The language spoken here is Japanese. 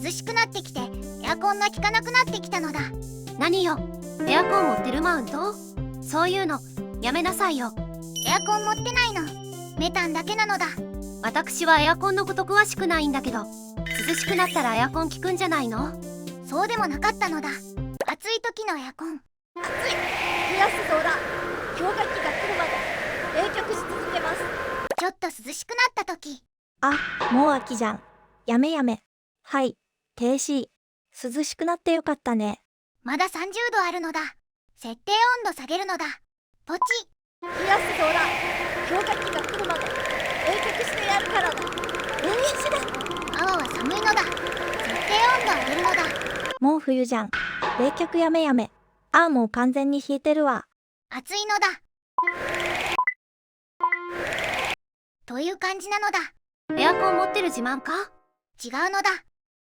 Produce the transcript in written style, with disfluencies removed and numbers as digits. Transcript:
涼しくなってきてエアコンが効かなくなってきたのだ。何よ、エアコン持ってるマウント？そういうのやめなさいよ。エアコン持ってないの。メタンだけなのだ。私はエアコンのこと詳しくないんだけど、涼しくなったらエアコン効くんじゃないの？そうでもなかったのだ。暑い時のエアコン。暑い。冷やすそうだ。氷河期が来るまで冷却し続けます。ちょっと涼しくなった時。あ、もう秋じゃん。やめやめ。はい、停止。涼しくなってよかったね。まだ30度あるのだ。設定温度下げるのだ。ポチ。冷やすそうだ。氷河期が来るまで冷却してやるからだ。泡は寒いのだ。設定温度上げるのだ。もう冬じゃん。冷却やめやめ。ああ、もう完全に冷えてるわ。暑いのだ。という感じなのだ。エアコン持ってる自慢か？違うのだ。